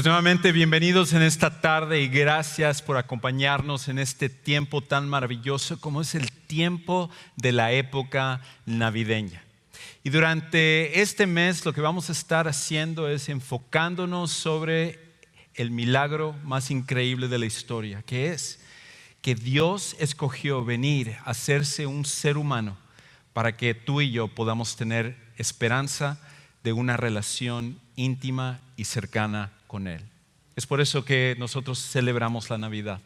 Pues nuevamente bienvenidos en esta tarde y gracias por acompañarnos en este tiempo tan maravilloso como es el tiempo de la época navideña. Y durante este mes lo que vamos a estar haciendo es enfocándonos sobre el milagro más increíble de la historia, que es que Dios escogió venir a hacerse un ser humano para que tú y yo podamos tener esperanza de una relación íntima y cercana con Él. Es por eso que nosotros celebramos la Navidad.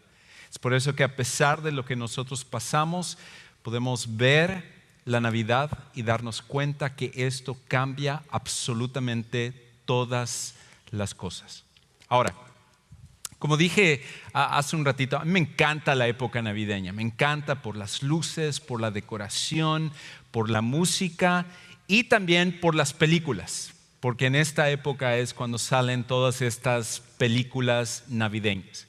Es por eso que a pesar de lo que nosotros pasamos, podemos ver la Navidad y darnos cuenta que esto cambia absolutamente todas las cosas. Ahora, como dije hace un ratito, a mí me encanta la época navideña. Me encanta por las luces, por la decoración, por la música y también por las películas. Porque en esta época es cuando salen todas estas películas navideñas.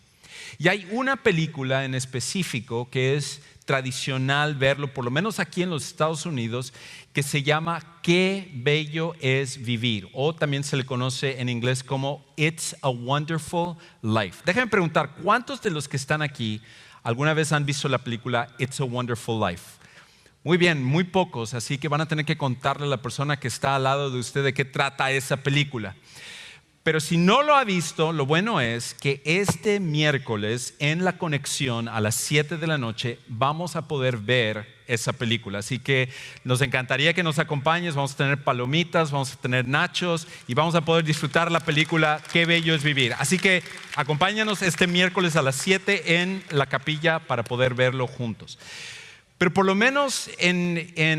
Y hay una película en específico que es tradicional verlo, por lo menos aquí en los Estados Unidos, que se llama Qué bello es vivir, o también se le conoce en inglés como It's a Wonderful Life. Déjenme preguntar, ¿cuántos de los que están aquí alguna vez han visto la película It's a Wonderful Life? Muy bien, muy pocos, así que van a tener que contarle a la persona que está al lado de usted de qué trata esa película. Pero si no lo ha visto, lo bueno es que este miércoles en La Conexión a las 7 de la noche vamos a poder ver esa película. Así que nos encantaría que nos acompañes, vamos a tener palomitas, vamos a tener nachos y vamos a poder disfrutar la película Qué bello es vivir. Así que acompáñanos este miércoles a las 7 en la capilla para poder verlo juntos. Pero por lo menos entre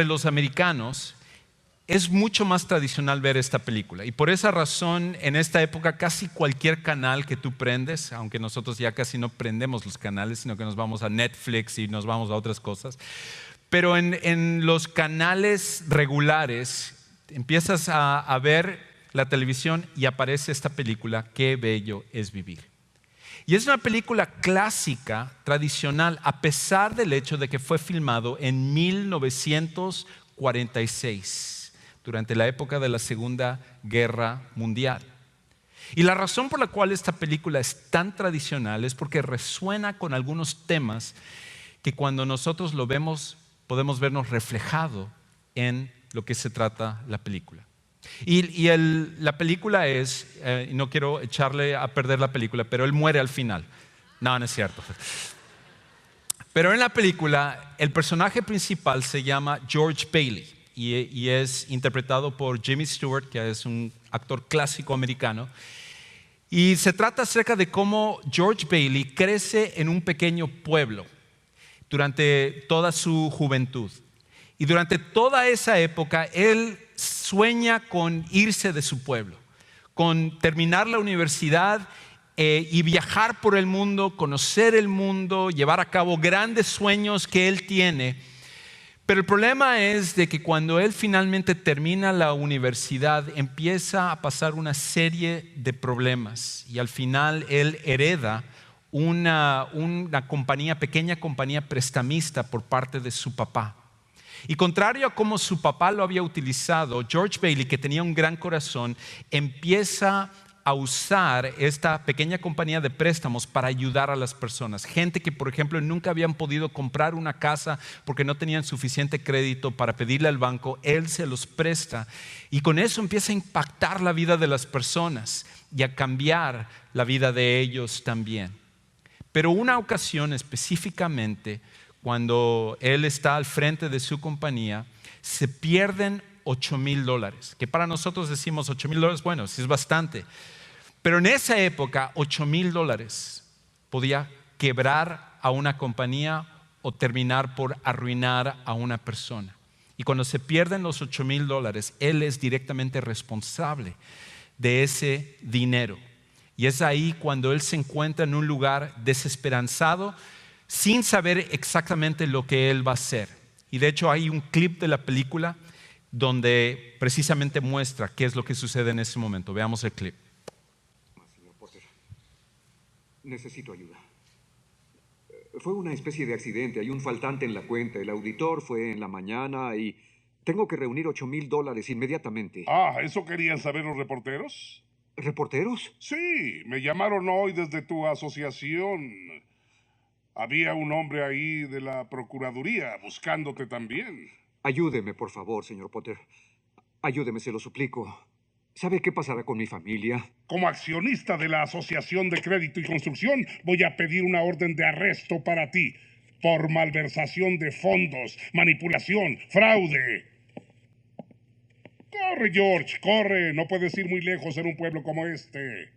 los americanos es mucho más tradicional ver esta película. Y por esa razón, en esta época, casi cualquier canal que tú prendes, aunque nosotros ya casi no prendemos los canales, sino que nos vamos a Netflix y nos vamos a otras cosas. Pero en los canales regulares, empiezas a ver la televisión y aparece esta película, Qué bello es vivir. Y es una película clásica, tradicional, a pesar del hecho de que fue filmado en 1946, durante la época de la Segunda Guerra Mundial. Y la razón por la cual esta película es tan tradicional es porque resuena con algunos temas que cuando nosotros lo vemos, podemos vernos reflejado en lo que se trata la película. La película es, no quiero echarle a perder la película, pero él muere al final. No, no es cierto. Pero en la película, el personaje principal se llama George Bailey y es interpretado por Jimmy Stewart, que es un actor clásico americano. Y se trata acerca de cómo George Bailey crece en un pequeño pueblo durante toda su juventud. Y durante toda esa época, él sueña con irse de su pueblo, con terminar la universidad y viajar por el mundo, conocer el mundo, llevar a cabo grandes sueños que él tiene. Pero el problema es de que cuando él finalmente termina la universidad, empieza a pasar una serie de problemas y al final él hereda una pequeña compañía prestamista por parte de su papá. Y contrario a cómo su papá lo había utilizado, George Bailey, que tenía un gran corazón, empieza a usar esta pequeña compañía de préstamos para ayudar a las personas. Gente que, por ejemplo, nunca habían podido comprar una casa porque no tenían suficiente crédito para pedirle al banco, él se los presta. Y con eso empieza a impactar la vida de las personas y a cambiar la vida de ellos también. Pero una ocasión específicamente, cuando él está al frente de su compañía, se pierden $8,000, que para nosotros decimos $8,000, bueno, sí es bastante. Pero en esa época, $8,000 podía quebrar a una compañía o terminar por arruinar a una persona. Y cuando se pierden los $8,000, él es directamente responsable de ese dinero. Y es ahí cuando él se encuentra en un lugar desesperanzado, sin saber exactamente lo que él va a hacer. Y de hecho hay un clip de la película donde precisamente muestra qué es lo que sucede en ese momento. Veamos el clip. Señor Porter, necesito ayuda. Fue una especie de accidente. Hay un faltante en la cuenta. El auditor fue en la mañana y tengo que reunir $8,000 inmediatamente. ¿Eso querían saber los reporteros? ¿Reporteros? Sí, me llamaron hoy desde tu asociación. Había un hombre ahí de la Procuraduría buscándote también. Ayúdeme, por favor, señor Potter. Ayúdeme, se lo suplico. ¿Sabe qué pasará con mi familia? Como accionista de la Asociación de Crédito y Construcción, voy a pedir una orden de arresto para ti por malversación de fondos, manipulación, fraude. Corre, George, corre. No puedes ir muy lejos en un pueblo como este.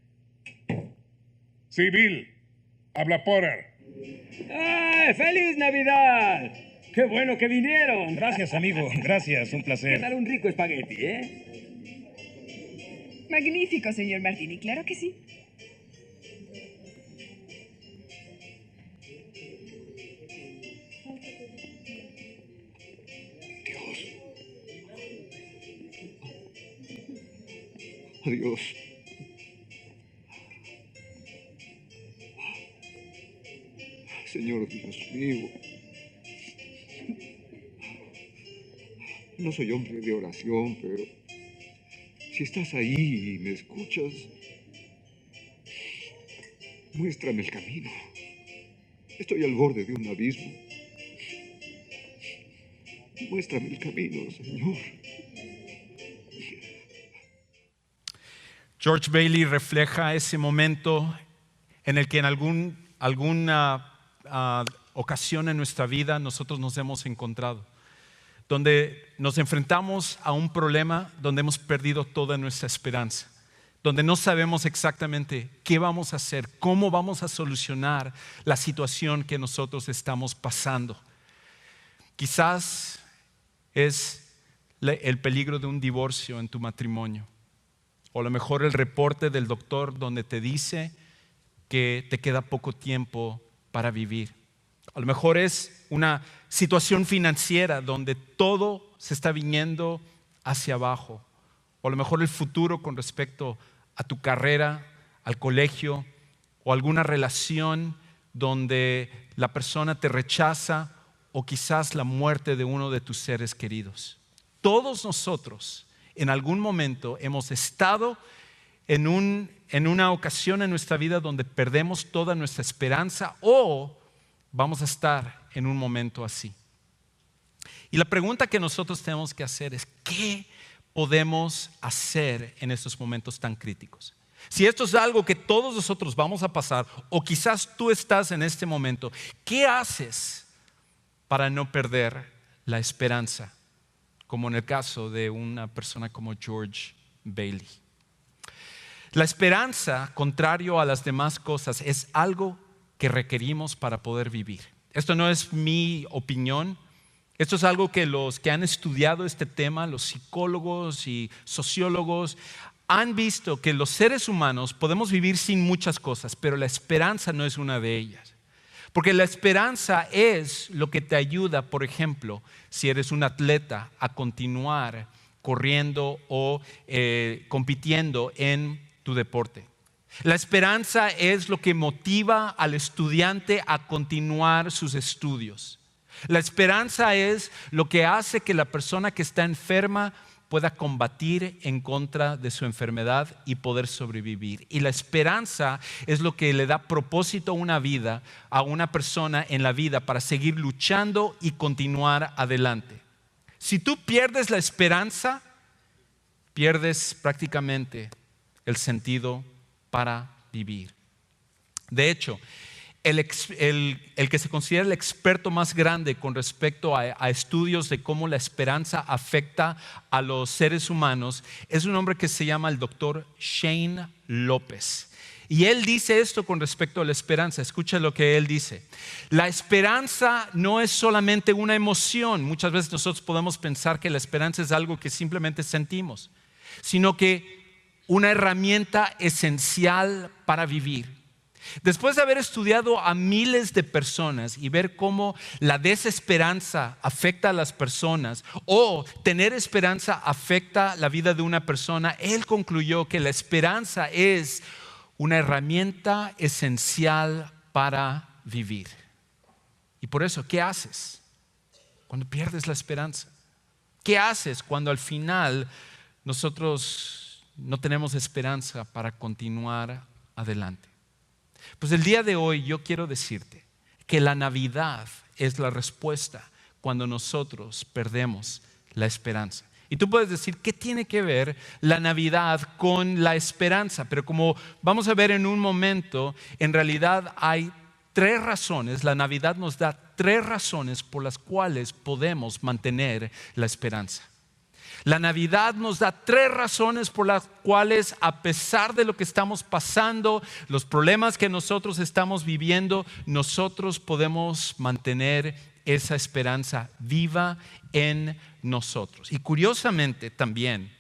Sí, Bill. Habla Potter. ¡Ay, feliz Navidad! ¡Qué bueno que vinieron! Gracias, amigo. Gracias, un ¿Qué placer. tal un rico espagueti, eh? Magnífico, señor Martini, claro que sí. Adiós. Señor Dios mío. No soy hombre de oración, pero si estás ahí y me escuchas, muéstrame el camino. Estoy al borde de un abismo. Muéstrame el camino, Señor. George Bailey refleja ese momento en el que en alguna ocasión en nuestra vida nosotros nos hemos encontrado, donde nos enfrentamos a un problema donde hemos perdido toda nuestra esperanza, donde no sabemos exactamente qué vamos a hacer, cómo vamos a solucionar la situación que nosotros estamos pasando. Quizás es el peligro de un divorcio en tu matrimonio, o a lo mejor el reporte del doctor donde te dice que te queda poco tiempo para vivir. A lo mejor es una situación financiera donde todo se está viniendo hacia abajo. O a lo mejor el futuro con respecto a tu carrera, al colegio, o alguna relación donde la persona te rechaza, o quizás la muerte de uno de tus seres queridos. Todos nosotros en algún momento hemos estado en una ocasión en nuestra vida donde perdemos toda nuestra esperanza, o vamos a estar en un momento así. Y la pregunta que nosotros tenemos que hacer es: ¿qué podemos hacer en estos momentos tan críticos? Si esto es algo que todos nosotros vamos a pasar, o quizás tú estás en este momento, ¿qué haces para no perder la esperanza? Como en el caso de una persona como George Bailey. La esperanza, contrario a las demás cosas, es algo que requerimos para poder vivir. Esto no es mi opinión. Esto es algo que los que han estudiado este tema, los psicólogos y sociólogos, han visto que los seres humanos podemos vivir sin muchas cosas, pero la esperanza no es una de ellas. Porque la esperanza es lo que te ayuda, por ejemplo, si eres un atleta, a continuar corriendo o compitiendo en tu deporte. La esperanza es lo que motiva al estudiante a continuar sus estudios. La esperanza es lo que hace que la persona que está enferma pueda combatir en contra de su enfermedad y poder sobrevivir. Y la esperanza es lo que le da propósito a una vida, a una persona en la vida, para seguir luchando y continuar adelante. Si tú pierdes la esperanza, pierdes prácticamente el sentido para vivir. De hecho, el que se considera el experto más grande con respecto a estudios de cómo la esperanza afecta a los seres humanos es un hombre que se llama el doctor Shane López. Y él dice esto con respecto a la esperanza. Escucha lo que él dice: la esperanza no es solamente una emoción. Muchas veces nosotros podemos pensar que la esperanza es algo que simplemente sentimos, sino que una herramienta esencial para vivir. Después de haber estudiado a miles de personas y ver cómo la desesperanza afecta a las personas, o tener esperanza afecta la vida de una persona, él concluyó que la esperanza es una herramienta esencial para vivir. Y por eso, ¿qué haces cuando pierdes la esperanza? ¿Qué haces cuando al final nosotros no tenemos esperanza para continuar adelante. Pues el día de hoy yo quiero decirte que la Navidad es la respuesta cuando nosotros perdemos la esperanza. Y tú puedes decir, ¿qué tiene que ver la Navidad con la esperanza? Pero como vamos a ver en un momento, en realidad hay 3 razones. La Navidad nos da 3 razones por las cuales podemos mantener la esperanza. La Navidad nos da 3 razones por las cuales, a pesar de lo que estamos pasando, los problemas que nosotros estamos viviendo, nosotros podemos mantener esa esperanza viva en nosotros. Y curiosamente también,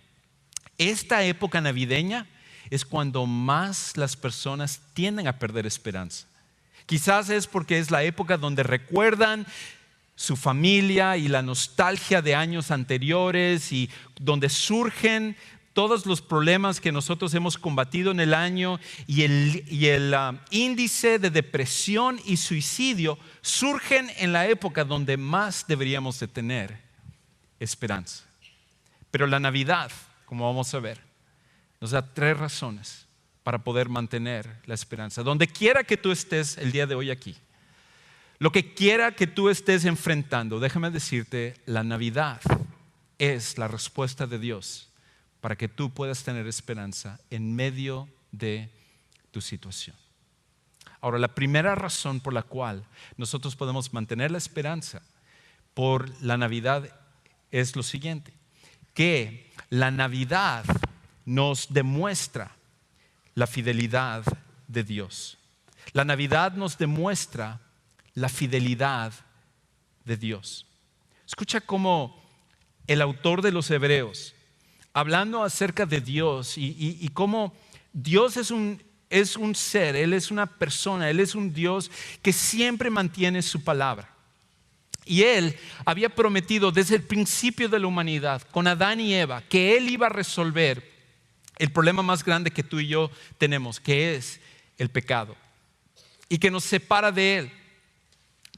esta época navideña es cuando más las personas tienden a perder esperanza. Quizás es porque es la época donde recuerdan su familia y la nostalgia de años anteriores, y donde surgen todos los problemas que nosotros hemos combatido en el año, y el índice de depresión y suicidio surgen en la época donde más deberíamos de tener esperanza. Pero la Navidad, como vamos a ver, nos da 3 razones para poder mantener la esperanza. Donde quiera que tú estés el día de hoy aquí, lo que quiera que tú estés enfrentando, déjame decirte, la Navidad es la respuesta de Dios para que tú puedas tener esperanza en medio de tu situación. Ahora, la primera razón por la cual nosotros podemos mantener la esperanza por la Navidad es lo siguiente: que la Navidad nos demuestra la fidelidad de Dios. La Navidad nos demuestra la fidelidad de Dios. Escucha cómo el autor de los Hebreos, hablando acerca de Dios y cómo Dios es un ser, Él es una persona, Él es un Dios que siempre mantiene su palabra. Y Él había prometido desde el principio de la humanidad, con Adán y Eva, que Él iba a resolver el problema más grande que tú y yo tenemos, que es el pecado, y que nos separa de Él.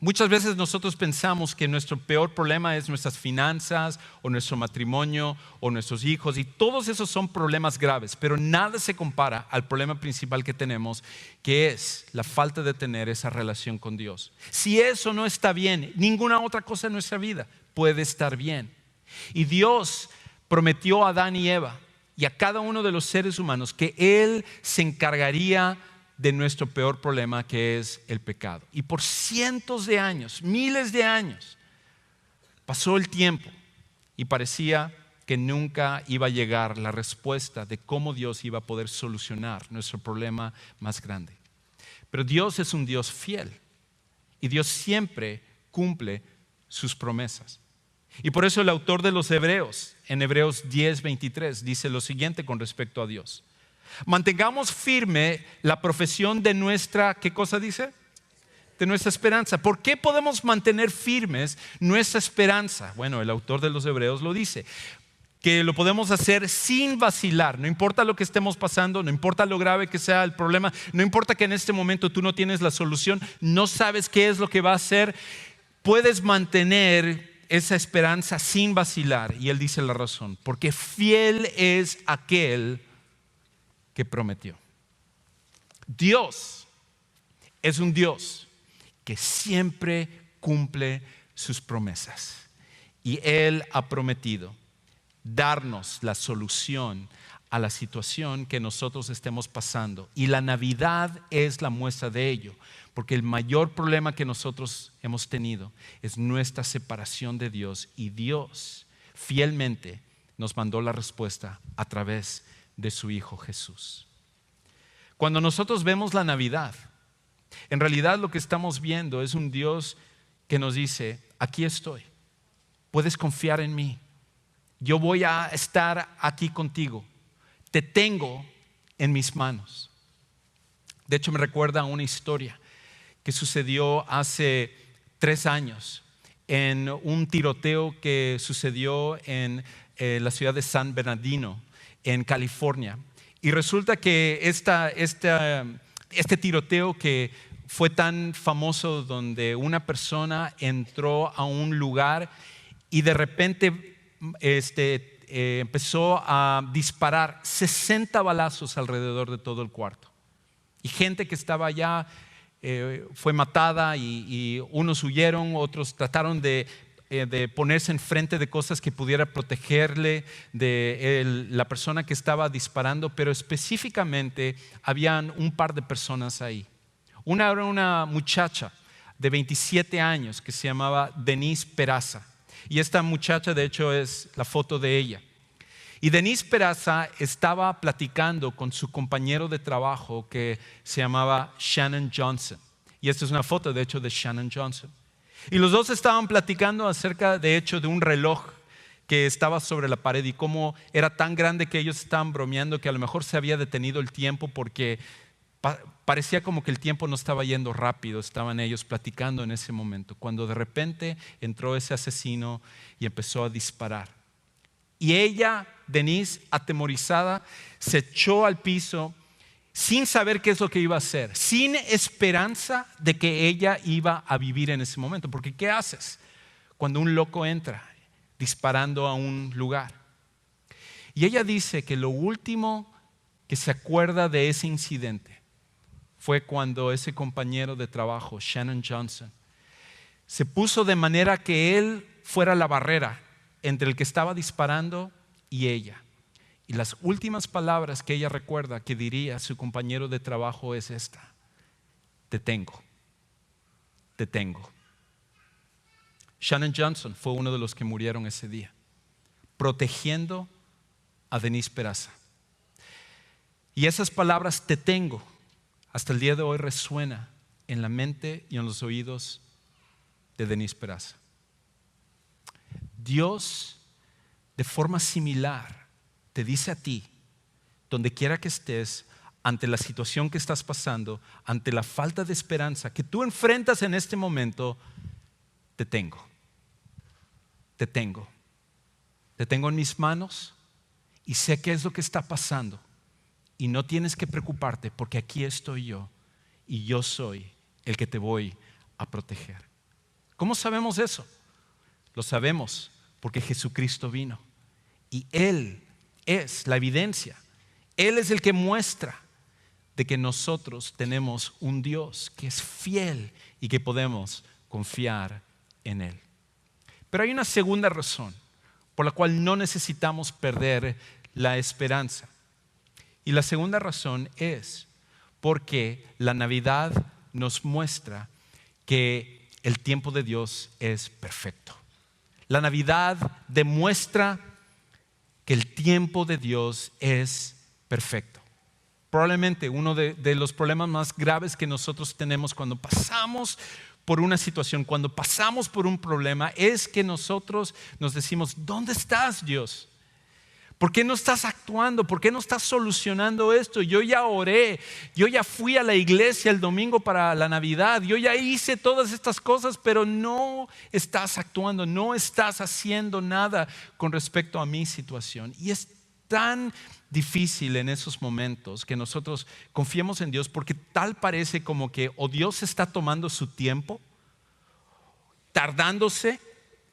Muchas veces nosotros pensamos que nuestro peor problema es nuestras finanzas o nuestro matrimonio o nuestros hijos, y todos esos son problemas graves, pero nada se compara al problema principal que tenemos, que es la falta de tener esa relación con Dios. Si eso no está bien, ninguna otra cosa en nuestra vida puede estar bien. Y Dios prometió a Adán y Eva y a cada uno de los seres humanos que Él se encargaría de nuestro peor problema, que es el pecado. Y por cientos de años, miles de años, pasó el tiempo y parecía que nunca iba a llegar la respuesta de cómo Dios iba a poder solucionar nuestro problema más grande. Pero Dios es un Dios fiel y Dios siempre cumple sus promesas. Y por eso el autor de los Hebreos, en Hebreos 10:23, dice lo siguiente con respecto a Dios: mantengamos firme la profesión de nuestra, ¿qué cosa dice? De nuestra esperanza. ¿Por qué podemos mantener firmes nuestra esperanza? Bueno, el autor de los Hebreos lo dice, que lo podemos hacer sin vacilar. No importa lo que estemos pasando, no importa lo grave que sea el problema, no importa que en este momento tú no tienes la solución, no sabes qué es lo que va a hacer, puedes mantener esa esperanza sin vacilar. Y él dice la razón: porque fiel es aquel que prometió. Dios es un Dios que siempre cumple sus promesas, y Él ha prometido darnos la solución a la situación que nosotros estemos pasando, y la Navidad es la muestra de ello, porque el mayor problema que nosotros hemos tenido es nuestra separación de Dios, y Dios fielmente nos mandó la respuesta a través de su Hijo Jesús. Cuando nosotros vemos la Navidad, en realidad lo que estamos viendo es un Dios que nos dice: aquí estoy, puedes confiar en mí, yo voy a estar aquí contigo, te tengo en mis manos. De hecho, me recuerda a una historia que sucedió hace 3 años en un tiroteo que sucedió en la ciudad de San Bernardino, en California. Y resulta que este tiroteo que fue tan famoso, donde una persona entró a un lugar y de repente empezó a disparar 60 balazos alrededor de todo el cuarto. Y gente que estaba allá fue matada y unos huyeron, otros trataron de ponerse enfrente de cosas que pudiera protegerle de la persona que estaba disparando, pero específicamente habían un par de personas ahí. Una era una muchacha de 27 años que se llamaba Denise Peraza. Y esta muchacha, de hecho, es la foto de ella. Y Denise Peraza estaba platicando con su compañero de trabajo que se llamaba Shannon Johnson. Y esta es una foto, de hecho, de Shannon Johnson. Y los dos estaban platicando acerca, de hecho, de un reloj que estaba sobre la pared y cómo era tan grande que ellos estaban bromeando que a lo mejor se había detenido el tiempo porque parecía como que el tiempo no estaba yendo rápido. Estaban ellos platicando en ese momento, cuando de repente entró ese asesino y empezó a disparar. Y ella, Denise, atemorizada, se echó al piso sin saber qué es lo que iba a hacer, sin esperanza de que ella iba a vivir en ese momento. Porque ¿qué haces cuando un loco entra disparando a un lugar? Y ella dice que lo último que se acuerda de ese incidente fue cuando ese compañero de trabajo, Shannon Johnson, se puso de manera que él fuera la barrera entre el que estaba disparando y ella. Y las últimas palabras que ella recuerda que diría a su compañero de trabajo es esta: te tengo, te tengo. Shannon Johnson fue uno de los que murieron ese día, protegiendo a Denise Peraza. Y esas palabras, te tengo, hasta el día de hoy resuena en la mente y en los oídos de Denise Peraza. Dios, de forma similar, te dice a ti, donde quiera que estés, ante la situación que estás pasando, ante la falta de esperanza que tú enfrentas en este momento, te tengo. Te tengo. Te tengo en mis manos y sé qué es lo que está pasando. Y no tienes que preocuparte porque aquí estoy yo y yo soy el que te voy a proteger. ¿Cómo sabemos eso? Lo sabemos porque Jesucristo vino y Él es la evidencia. Él es el que muestra de que nosotros tenemos un Dios que es fiel y que podemos confiar en Él. Pero hay una segunda razón por la cual no necesitamos perder la esperanza. Y la segunda razón es porque la Navidad nos muestra que el tiempo de Dios es perfecto. La Navidad demuestra que el tiempo de Dios es perfecto. Probablemente uno de los problemas más graves que nosotros tenemos cuando pasamos por una situación, cuando pasamos por un problema, es que nosotros nos decimos: ¿dónde estás, Dios? ¿Por qué no estás actuando? ¿Por qué no estás solucionando esto? Yo ya oré, yo ya fui a la iglesia el domingo para la Navidad, yo ya hice todas estas cosas, pero no estás actuando, no estás haciendo nada con respecto a mi situación. Y es tan difícil en esos momentos que nosotros confiemos en Dios, porque tal parece como que o Dios está tomando su tiempo, tardándose,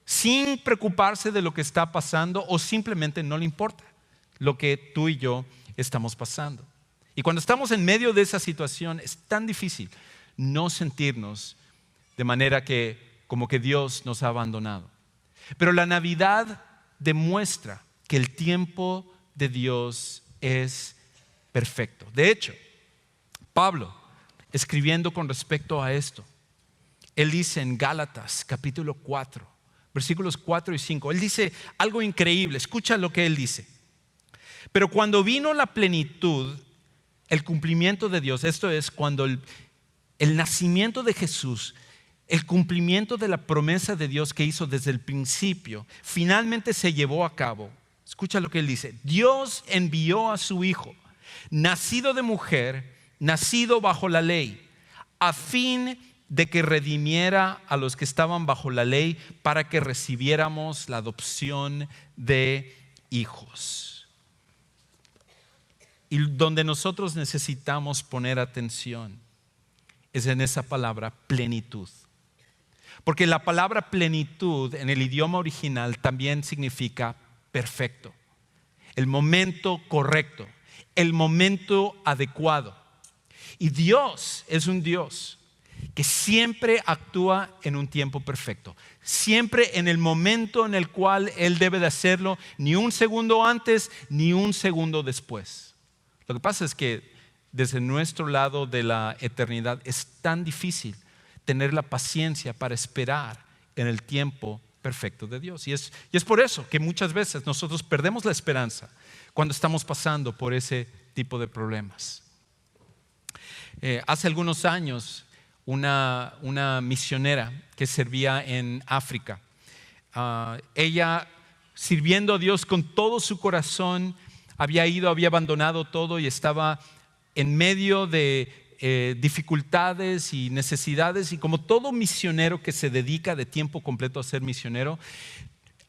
sin preocuparse de lo que está pasando, o simplemente no le importa lo que tú y yo estamos pasando. Y cuando estamos en medio de esa situación es tan difícil no sentirnos de manera que como que Dios nos ha abandonado. Pero la Navidad demuestra que el tiempo de Dios es perfecto. De hecho, Pablo, escribiendo con respecto a esto, él dice en Gálatas capítulo 4, versículos 4 y 5, él dice algo increíble. Escucha lo que él dice: pero cuando vino la plenitud, el cumplimiento de Dios, esto es cuando el nacimiento de Jesús, el cumplimiento de la promesa de Dios que hizo desde el principio, finalmente se llevó a cabo. Escucha lo que él dice: Dios envió a su Hijo, nacido de mujer, nacido bajo la ley, a fin de que redimiera a los que estaban bajo la ley, para que recibiéramos la adopción de hijos. Y donde nosotros necesitamos poner atención es en esa palabra plenitud. Porque la palabra plenitud en el idioma original también significa perfecto. el momento correcto, el momento adecuado. Y Dios es un Dios que siempre actúa en un tiempo perfecto, siempre en el momento en el cual Él debe de hacerlo, ni un segundo antes, ni un segundo después. Lo que pasa es que desde nuestro lado de la eternidad es tan difícil tener la paciencia para esperar en el tiempo perfecto de Dios. Y es por eso que muchas veces nosotros perdemos la esperanza cuando estamos pasando por ese tipo de problemas. Hace algunos años, una misionera que servía en África, ella sirviendo a Dios con todo su corazón, había abandonado todo y estaba en medio de dificultades y necesidades, y como todo misionero que se dedica de tiempo completo a ser misionero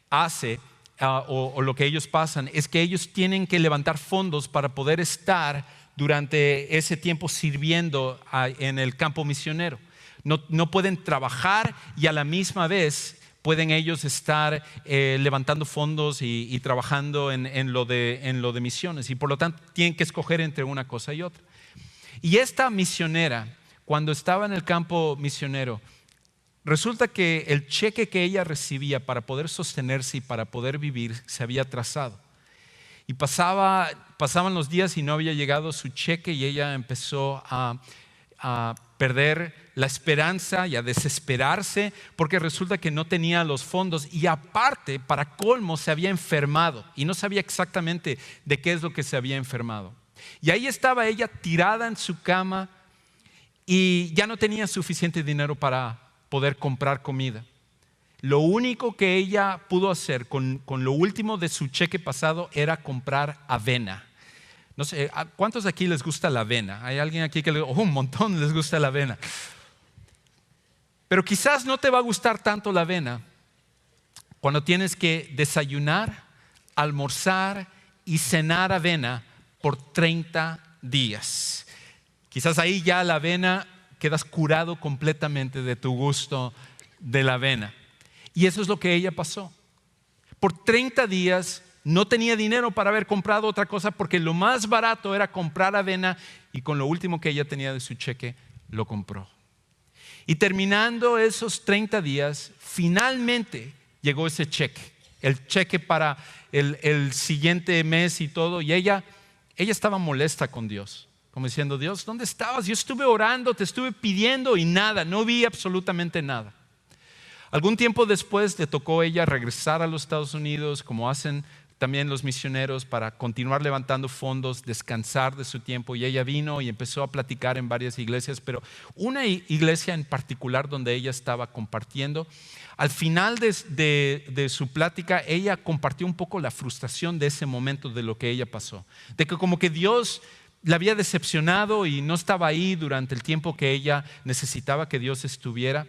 hace, o lo que ellos pasan es que ellos tienen que levantar fondos para poder estar durante ese tiempo sirviendo en el campo misionero. No pueden trabajar y a la misma vez pueden ellos estar levantando fondos y trabajando en lo de misiones, y por lo tanto tienen que escoger entre una cosa y otra. Y esta misionera, cuando estaba en el campo misionero, resulta que el cheque que ella recibía para poder sostenerse y para poder vivir se había atrasado. Y pasaban los días y no había llegado su cheque, y ella empezó a perder la esperanza y a desesperarse porque resulta que no tenía los fondos, y aparte, para colmo, se había enfermado y no sabía exactamente de qué es lo que se había enfermado. Y ahí estaba ella tirada en su cama y ya no tenía suficiente dinero para poder comprar comida. Lo único que ella pudo hacer con lo último de su cheque pasado era comprar avena. No sé, ¿a cuántos de aquí les gusta la avena? ¿Hay alguien aquí que un montón les gusta la avena? Pero quizás no te va a gustar tanto la avena cuando tienes que desayunar, almorzar y cenar avena por 30 días. Quizás ahí ya la avena quedas curado completamente de tu gusto de la avena. Y eso es lo que ella pasó. Por 30 días no tenía dinero para haber comprado otra cosa, porque lo más barato era comprar avena, y con lo último que ella tenía de su cheque lo compró. Y terminando esos 30 días, finalmente llegó ese cheque, el cheque para el siguiente mes y todo. Y ella estaba molesta con Dios, como diciendo: Dios, ¿dónde estabas? Yo estuve orando, te estuve pidiendo y nada, no vi absolutamente nada. Algún tiempo después le tocó a ella regresar a los Estados Unidos, como hacen también los misioneros, para continuar levantando fondos, descansar de su tiempo. Y ella vino y empezó a platicar en varias iglesias, pero una iglesia en particular donde ella estaba compartiendo, al final de su plática, ella compartió un poco la frustración de ese momento, de lo que ella pasó, de que como que Dios la había decepcionado y no estaba ahí durante el tiempo que ella necesitaba que Dios estuviera.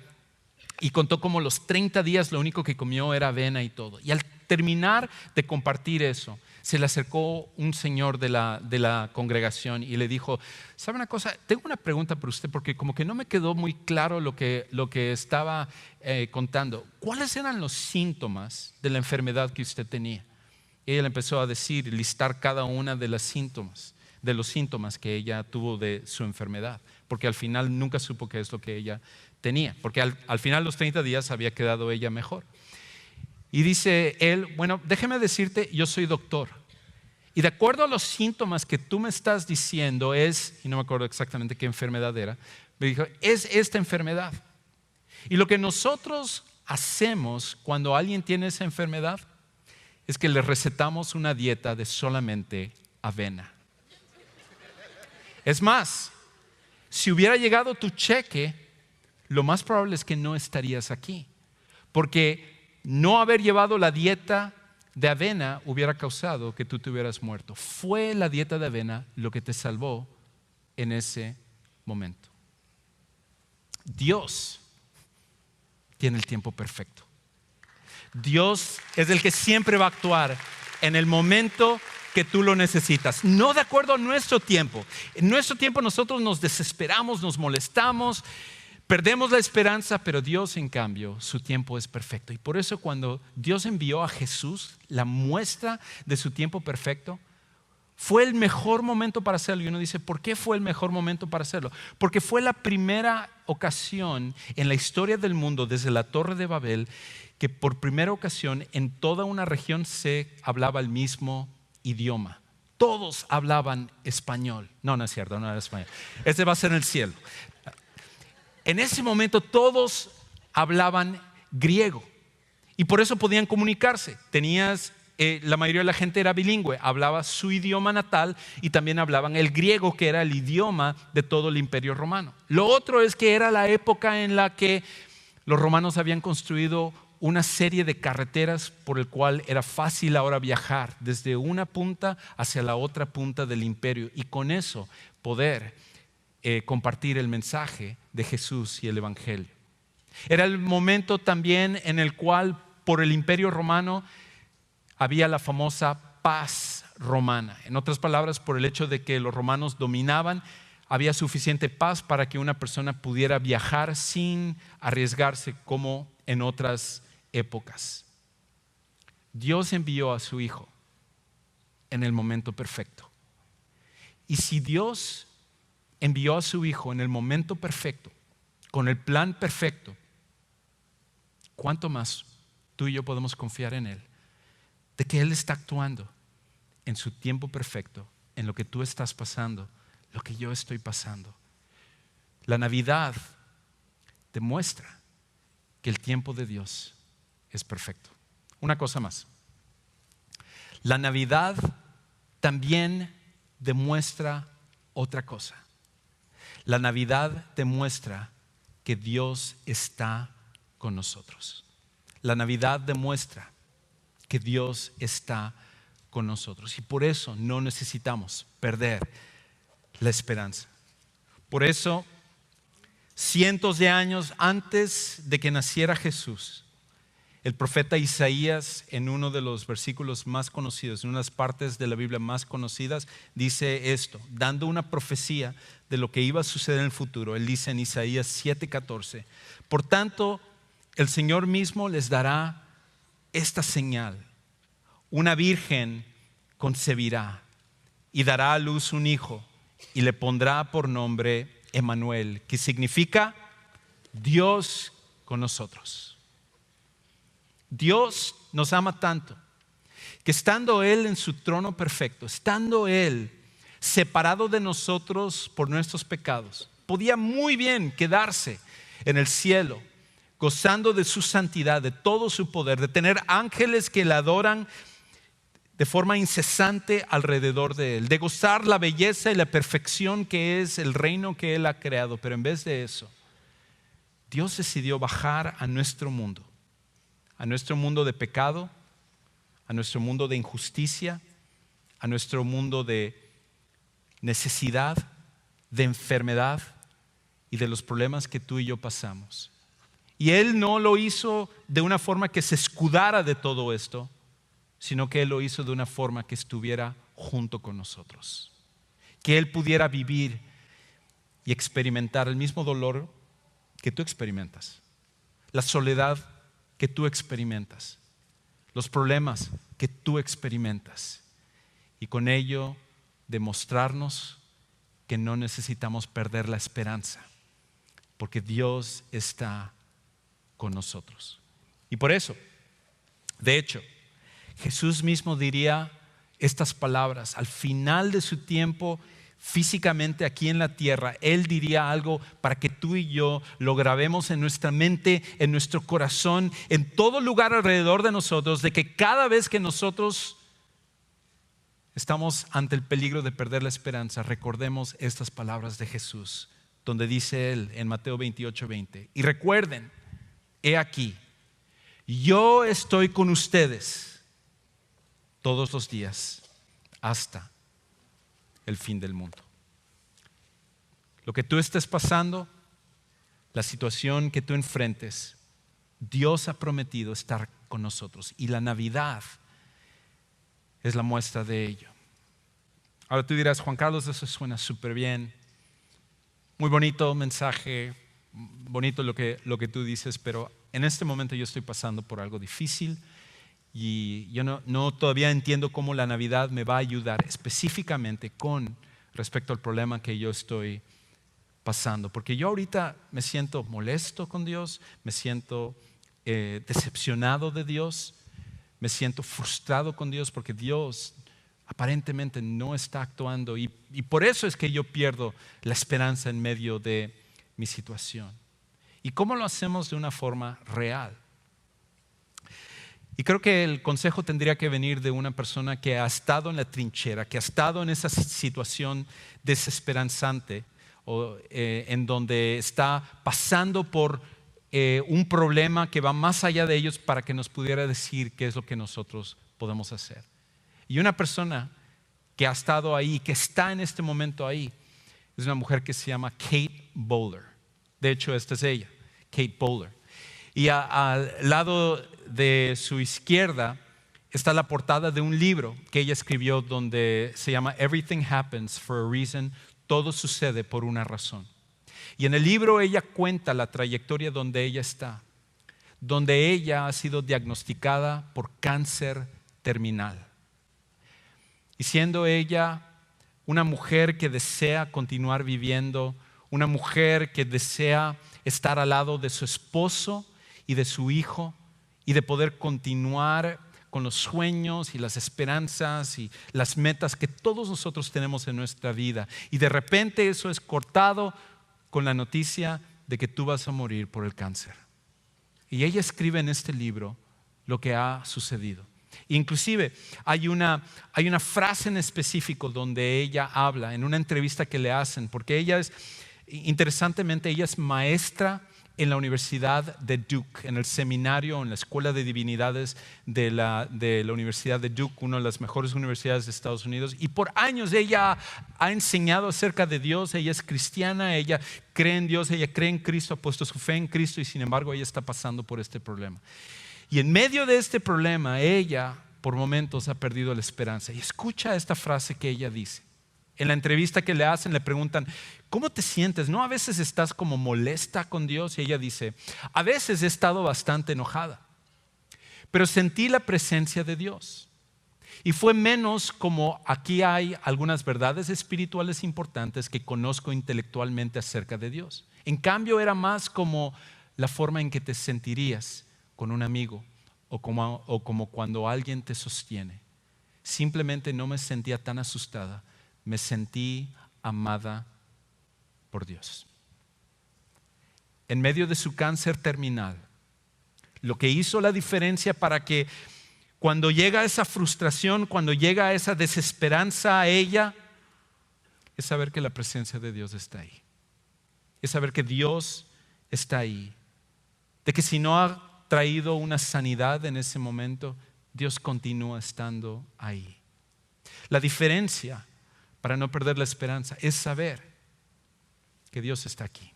Y contó como los 30 días lo único que comió era avena y todo. Y al terminar de compartir eso, se le acercó un señor de la congregación y le dijo: ¿sabe una cosa? Tengo una pregunta para usted, porque como que no me quedó muy claro lo que estaba contando. ¿Cuáles eran los síntomas de la enfermedad que usted tenía? Y ella le empezó a listar cada una de los síntomas que ella tuvo de su enfermedad, porque al final nunca supo qué es lo que ella tenía, porque al final los 30 días había quedado ella mejor. Y dice él: bueno, déjeme decirte, yo soy doctor, y de acuerdo a los síntomas que tú me estás diciendo y no me acuerdo exactamente qué enfermedad era, me dijo: es esta enfermedad. Y lo que nosotros hacemos cuando alguien tiene esa enfermedad es que le recetamos una dieta de solamente avena. Es más, si hubiera llegado tu cheque, lo más probable es que no estarías aquí, porque no haber llevado la dieta de avena hubiera causado que tú te hubieras muerto. Fue la dieta de avena lo que te salvó en ese momento. Dios tiene el tiempo perfecto. Dios es el que siempre va a actuar en el momento que tú lo necesitas, no de acuerdo a nuestro tiempo. En nuestro tiempo nosotros nos desesperamos, nos molestamos, Perdemos la esperanza, pero Dios, en cambio, su tiempo es perfecto. Y por eso cuando Dios envió a Jesús, la muestra de su tiempo perfecto, fue el mejor momento para hacerlo. Y uno dice, ¿por qué fue el mejor momento para hacerlo? Porque fue la primera ocasión en la historia del mundo, desde la Torre de Babel, que por primera ocasión en toda una región se hablaba el mismo idioma. Todos hablaban español. No es cierto, no era español. Ese va a ser en el cielo. En ese momento todos hablaban griego y por eso podían comunicarse. La mayoría de la gente era bilingüe, hablaba su idioma natal y también hablaban el griego, que era el idioma de todo el Imperio Romano. Lo otro es que era la época en la que los romanos habían construido una serie de carreteras por el cual era fácil ahora viajar desde una punta hacia la otra punta del imperio y con eso poder compartir el mensaje de Jesús y el Evangelio. Era el momento también en el cual por el Imperio Romano había la famosa paz romana. En otras palabras, por el hecho de que los romanos dominaban, había suficiente paz para que una persona pudiera viajar sin arriesgarse como en otras épocas. Dios envió a su Hijo en el momento perfecto. Y si Dios envió a su Hijo en el momento perfecto, con el plan perfecto, ¿cuánto más tú y yo podemos confiar en Él? De que Él está actuando en su tiempo perfecto, en lo que tú estás pasando, lo que yo estoy pasando. La Navidad demuestra que el tiempo de Dios es perfecto. Una cosa más. La Navidad también demuestra otra cosa. La Navidad demuestra que Dios está con nosotros. La Navidad demuestra que Dios está con nosotros y por eso no necesitamos perder la esperanza. Por eso, cientos de años antes de que naciera Jesús, el profeta Isaías, en uno de los versículos más conocidos, en unas partes de la Biblia más conocidas, dice esto, dando una profecía de lo que iba a suceder en el futuro. Él dice en Isaías 7:14, por tanto, el Señor mismo les dará esta señal. Una virgen concebirá y dará a luz un hijo y le pondrá por nombre Emmanuel, que significa Dios con nosotros. Dios nos ama tanto que estando Él en su trono perfecto, estando Él separado de nosotros por nuestros pecados, podía muy bien quedarse en el cielo, gozando de su santidad, de todo su poder, de tener ángeles que le adoran de forma incesante alrededor de Él, de gozar la belleza y la perfección que es el reino que Él ha creado. Pero en vez de eso, Dios decidió bajar a nuestro mundo de pecado, a nuestro mundo de injusticia, a nuestro mundo de necesidad, de enfermedad y de los problemas que tú y yo pasamos. Y Él no lo hizo de una forma que se escudara de todo esto, sino que Él lo hizo de una forma que estuviera junto con nosotros, que Él pudiera vivir y experimentar el mismo dolor que tú experimentas, la soledad que tú experimentas, los problemas que tú experimentas, y con ello demostrarnos que no necesitamos perder la esperanza, porque Dios está con nosotros. Y por eso, de hecho, Jesús mismo diría estas palabras al final de su tiempo físicamente aquí en la tierra. Él diría algo para que tú y yo lo grabemos en nuestra mente, en nuestro corazón, en todo lugar alrededor de nosotros, de que cada vez que nosotros estamos ante el peligro de perder la esperanza, recordemos estas palabras de Jesús, donde dice Él en Mateo 28:20, y recuerden, he aquí, yo estoy con ustedes todos los días hasta el fin del mundo. Lo que tú estés pasando, la situación que tú enfrentes, Dios ha prometido estar con nosotros y la Navidad es la muestra de ello. Ahora tú dirás, Juan Carlos, eso suena súper bien, muy bonito mensaje, bonito lo que tú dices, pero en este momento yo estoy pasando por algo difícil y yo no todavía entiendo cómo la Navidad me va a ayudar específicamente con respecto al problema que yo estoy pasando. Porque yo ahorita me siento molesto con Dios, me siento decepcionado de Dios, me siento frustrado con Dios porque Dios aparentemente no está actuando y por eso es que yo pierdo la esperanza en medio de mi situación. ¿Y cómo lo hacemos de una forma real? Y creo que el consejo tendría que venir de una persona que ha estado en la trinchera, que ha estado en esa situación desesperanzante en donde está pasando por un problema que va más allá de ellos para que nos pudiera decir qué es lo que nosotros podemos hacer. Y una persona que ha estado ahí, que está en este momento ahí, es una mujer que se llama Kate Bowler. De hecho, esta es ella, Kate Bowler. Y al lado de su izquierda está la portada de un libro que ella escribió donde se llama Everything Happens for a Reason. Todo sucede por una razón. Y en el libro ella cuenta la trayectoria donde ella está, donde ella ha sido diagnosticada por cáncer terminal. Y siendo ella una mujer que desea continuar viviendo, una mujer que desea estar al lado de su esposo y de su hijo y de poder continuar con los sueños y las esperanzas y las metas que todos nosotros tenemos en nuestra vida. Y de repente eso es cortado con la noticia de que tú vas a morir por el cáncer. Y ella escribe en este libro lo que ha sucedido. Inclusive hay una frase en específico donde ella habla en una entrevista que le hacen, porque ella interesantemente, ella es maestra en la Universidad de Duke, en el seminario, en la Escuela de Divinidades de la Universidad de Duke, una de las mejores universidades de Estados Unidos. Y por años ella ha enseñado acerca de Dios. Ella es cristiana, ella cree en Dios, ella cree en Cristo, ha puesto su fe en Cristo y sin embargo ella está pasando por este problema. Y en medio de este problema, ella por momentos ha perdido la esperanza. Y escucha esta frase que ella dice. En la entrevista que le hacen le preguntan, ¿cómo te sientes? ¿No? A veces estás como molesta con Dios. Y ella dice, a veces he estado bastante enojada, pero sentí la presencia de Dios. Y fue menos como aquí hay algunas verdades espirituales importantes que conozco intelectualmente acerca de Dios. En cambio era más como la forma en que te sentirías con un amigo o como cuando alguien te sostiene. Simplemente no me sentía tan asustada. Me sentí amada por Dios. En medio de su cáncer terminal, lo que hizo la diferencia para que cuando llega esa frustración, cuando llega esa desesperanza a ella, es saber que la presencia de Dios está ahí. Es saber que Dios está ahí. De que si no ha traído una sanidad en ese momento, Dios continúa estando ahí. La diferencia para no perder la esperanza es saber que Dios está aquí.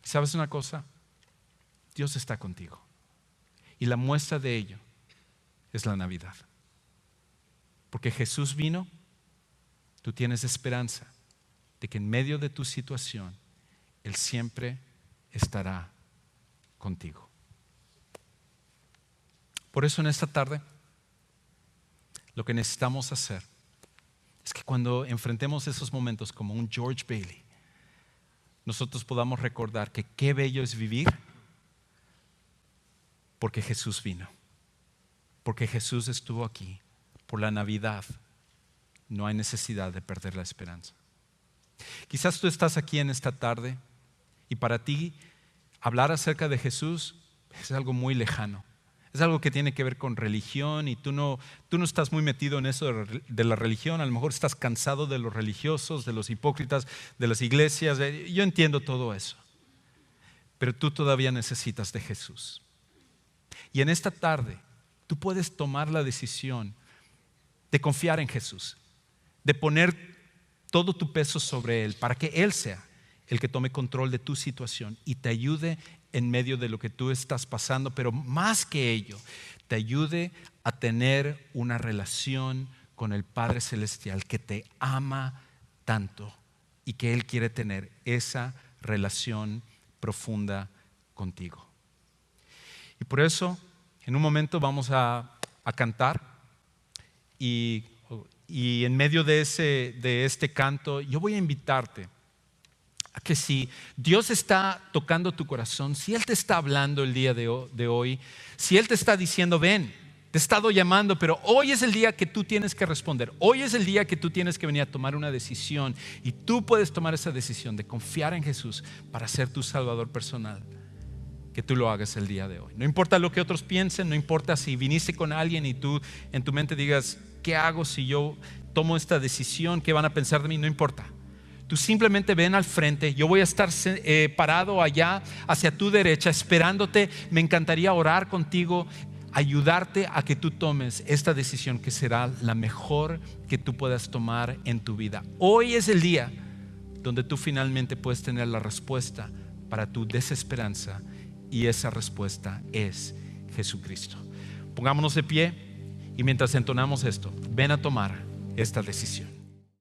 ¿Y sabes una cosa? Dios está contigo. Y la muestra de ello es la Navidad. Porque Jesús vino, tú tienes esperanza de que en medio de tu situación Él siempre estará contigo. Por eso en esta tarde lo que necesitamos hacer es que cuando enfrentemos esos momentos como un George Bailey, nosotros podamos recordar que qué bello es vivir porque Jesús vino, porque Jesús estuvo aquí. Por la Navidad no hay necesidad de perder la esperanza. Quizás tú estás aquí en esta tarde y para ti hablar acerca de Jesús es algo muy lejano. Es algo que tiene que ver con religión y tú no estás muy metido en eso de la religión. A lo mejor estás cansado de los religiosos, de los hipócritas, de las iglesias. Yo entiendo todo eso. Pero tú todavía necesitas de Jesús. Y en esta tarde tú puedes tomar la decisión de confiar en Jesús, de poner todo tu peso sobre Él para que Él sea el que tome control de tu situación y te ayude en medio de lo que tú estás pasando, pero más que ello, te ayude a tener una relación con el Padre Celestial que te ama tanto y que Él quiere tener esa relación profunda contigo. Y por eso, en un momento vamos a cantar y en medio de este canto, yo voy a invitarte a que si Dios está tocando tu corazón, si Él te está hablando el día de hoy, si Él te está diciendo, ven, te he estado llamando, pero hoy es el día que tú tienes que responder. Hoy es el día que tú tienes que venir a tomar una decisión y tú puedes tomar esa decisión de confiar en Jesús para ser tu Salvador personal. Que tú lo hagas el día de hoy. No importa lo que otros piensen, no importa si viniste con alguien y tú en tu mente digas, ¿qué hago si yo tomo esta decisión? ¿Qué van a pensar de mí? No importa. Tú simplemente ven al frente, yo voy a estar parado allá hacia tu derecha esperándote. Me encantaría orar contigo, ayudarte a que tú tomes esta decisión que será la mejor que tú puedas tomar en tu vida. Hoy es el día donde tú finalmente puedes tener la respuesta para tu desesperanza, y esa respuesta es Jesucristo. Pongámonos de pie y mientras entonamos esto, ven a tomar esta decisión.